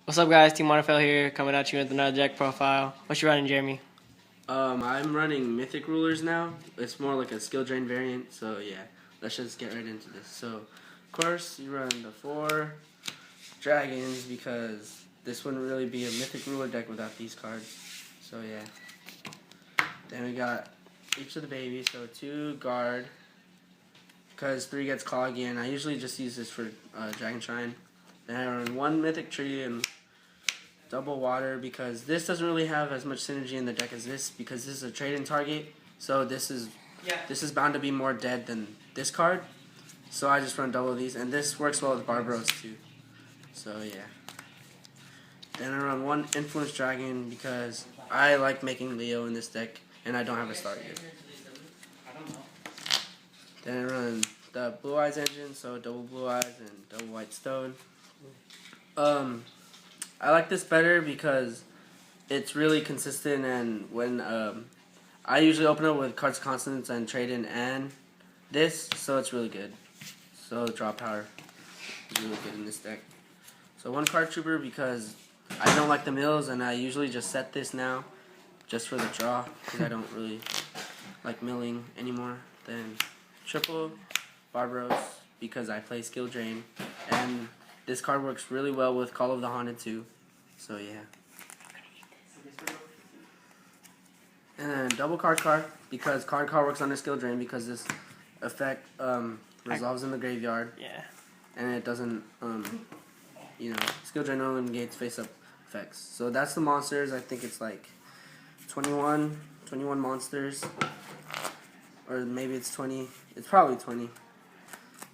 What's up, guys? Team Montefiore here, coming at you with another deck profile. What you running, Jeremy? I'm running Mythic rulers now. It's more like a skill drain variant, so yeah. Let's just get right into this. So, of course, you run the 4 dragons because this wouldn't really be a Mythic ruler deck without these cards. So yeah. Then we got each of the babies, so 2 guard because 3 gets cloggy, and I usually just use this for Dragon Shrine. Then I run 1 Mythic tree and double water because this doesn't really have as much synergy in the deck as this because this is a trade-in target. So this is bound to be more dead than this card. So I just run double of these, and this works well with Barbaros too. So yeah. Then I run 1 Influence Dragon because I like making Leo in this deck, and I don't have a start yet. Then I run the Blue Eyes engine, so double Blue Eyes and double White Stone. I like this better because it's really consistent, and when I usually open it with cards consonants and trade in and this, so it's really good. So draw power is really good in this deck. So 1 card trooper because I don't like the mills, and I usually just set this now just for the draw because I don't really like milling anymore. Then triple Barbaros because I play skill drain, and this card works really well with Call of the Haunted too. So yeah. And then double card because card works under skill drain because this effect resolves in the graveyard. Yeah. And it doesn't skill drain only negates face up effects. So that's the monsters. I think it's like 21 monsters, or maybe it's 20. It's probably 20.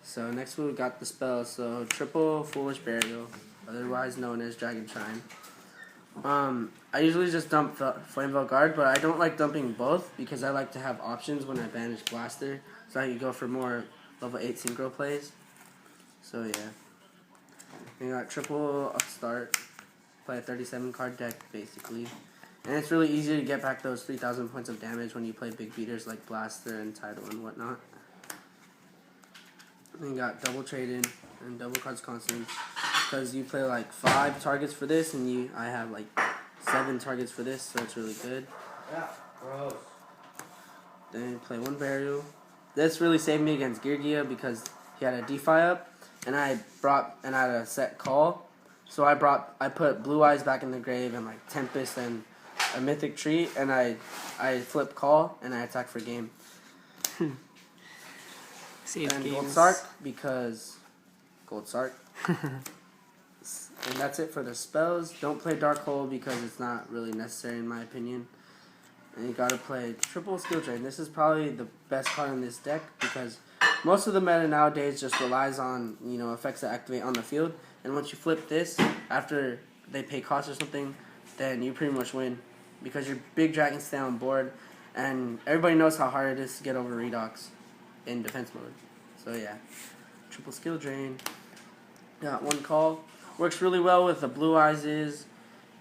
So next we got the spells. So triple Foolish Burial, otherwise known as Dragon Shrine. I usually just dump Flamevale Guard, but I don't like dumping both because I like to have options when I banish Blaster, so I can go for more level 8 synchro plays. So yeah. We got triple Upstart, play a 37 card deck basically. And it's really easy to get back those 3,000 points of damage when you play big beaters like Blaster and Tidal and whatnot. Then you got double trade in and double cards constant because you play like 5 targets for this, and I have like 7 targets for this, so it's really good. Yeah, gross. Then you play 1 burial. This really saved me against Girgia because he had a DeFi up, and I had a set call, so I put Blue Eyes back in the grave and like Tempest and a Mythic tree, and I flip call and I attack for game. And Gold Sark because Gold Sark. And that's it for the spells. Don't play Dark Hole because it's not really necessary in my opinion. And you gotta play triple skill drain. This is probably the best card in this deck because most of the meta nowadays just relies on effects that activate on the field. And once you flip this after they pay cost or something, then you pretty much win because your big dragons stay on board, and everybody knows how hard it is to get over Redox in defense mode. So yeah, triple skill drain. Got 1 call. Works really well with the Blue Eyes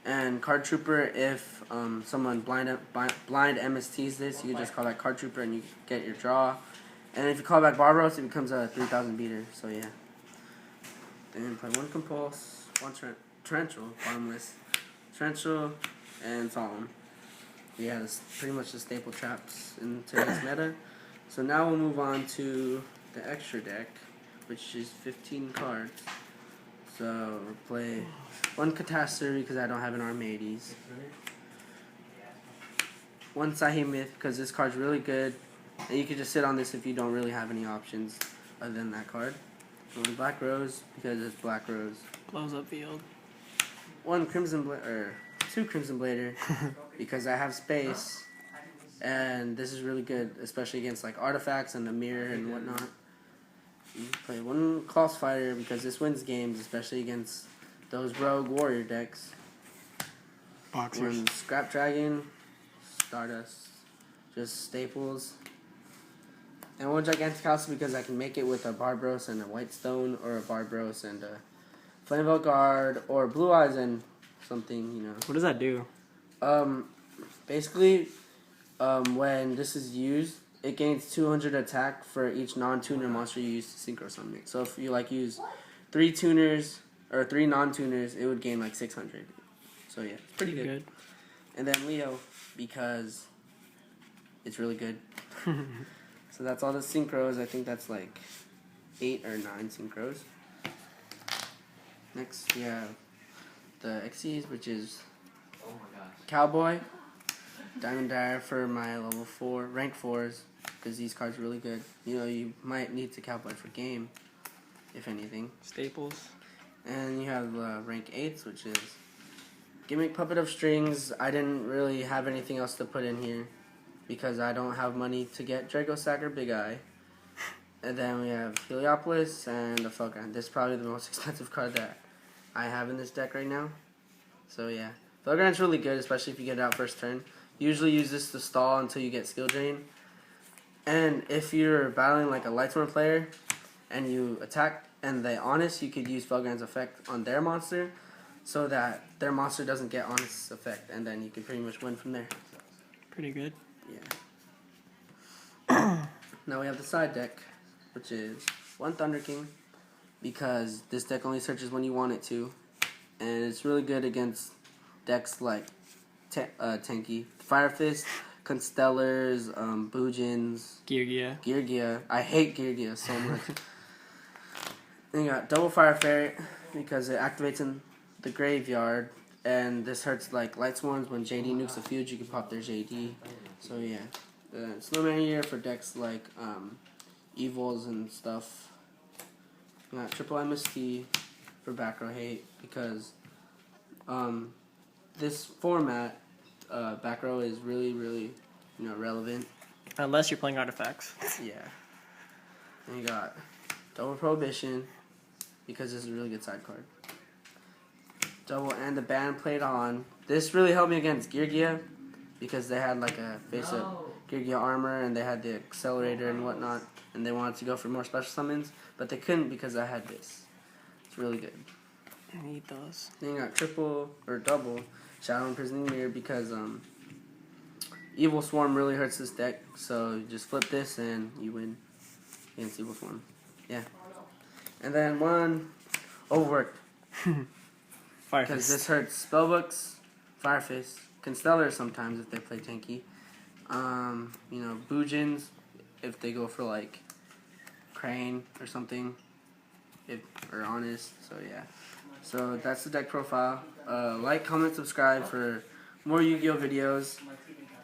and Card Trooper. If someone blind MSTs this, you can just call that Card Trooper and you get your draw. And if you call back Barbaros, it becomes a 3,000 beater. So yeah. Then play 1 Compulse, 1 Torrential, bottomless, Torrential, and Solemn. Yeah, that's pretty much the staple traps in today's meta. So now we'll move on to the extra deck, which is 15 cards. So we'll play 1 Catastrophe because I don't have an Armades. 1 Sahih Myth because this card's really good, and you can just sit on this if you don't really have any options other than that card. 1 Black Rose because it's Black Rose. Blows up field. 2 Crimson Blader because I have space, and this is really good, especially against like artifacts and the mirror and whatnot. You play 1 Claws Fighter because this wins games, especially against those rogue warrior decks. Boxers. 1 Scrap Dragon, Stardust, just staples. And 1 Gigantic House because I can make it with a Barbaros and a White Stone, or a Barbaros and a Flamevale Guard, or Blue Eyes and something, What does that do? Basically, when this is used, it gains 200 attack for each non-tuner monster you use to synchro summon it. So if you use 3 tuners or 3 non-tuners, it would gain like 600. So yeah, it's pretty good. And then Leo, because it's really good. So that's all the synchros. I think that's like 8 or 9 synchros. Next we have the XCs, which is Cowboy, Diamond Dire for my level 4, rank 4s, because these cards are really good. You know, you might need to Cowboy for game, if anything. Staples. And you have rank 8s, which is Gimmick Puppet of Strings. I didn't really have anything else to put in here because I don't have money to get Draco Sacker Big Eye. And then we have Heliopolis and a Felgrand. This is probably the most expensive card that I have in this deck right now. So yeah, Felgrand's really good, especially if you get it out first turn. Usually use this to stall until you get Skill Drain. And if you're battling like a Lightsworn player and you attack and they Honest, you could use Felgrand's effect on their monster so that their monster doesn't get Honest's effect, and then you can pretty much win from there. Pretty good. Yeah. Now we have the side deck, which is 1 Thunder King, because this deck only searches when you want it to, and it's really good against decks like Tanky, Fire Fist, Constellars, Boojins, Geargia. I hate Geargia so much. Then you got Double Fire Ferret, because it activates in the graveyard, and this hurts like Lightsworns. When JD nukes a field, you can pop their JD. So yeah, Snowman here for decks like Evils and stuff. You got Triple MST for back row hate, because this format, back row is really relevant. Unless you're playing artifacts. Yeah. And you got Double Prohibition, because this is a really good side card. Double and the band played on. This really helped me against Geargia, because they had like a face-up Geargia armor and they had the accelerator and whatnot, and they wanted to go for more special summons, but they couldn't because I had this. It's really good. I need those. Then you got triple or double Shadow Imprisoning Mirror, because Evil Swarm really hurts this deck, so you just flip this and you win against Evil Swarm. Yeah. And then 1 Overworked, because this hurts Spellbooks, Fire Fist, Constellars sometimes if they play tanky. You know, Boojins if they go for like Crane or something, or Honest. So yeah. So that's the deck profile. Like, comment, subscribe for more Yu-Gi-Oh videos,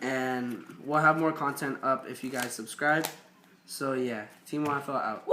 and we'll have more content up if you guys subscribe. So yeah, Team YFL out.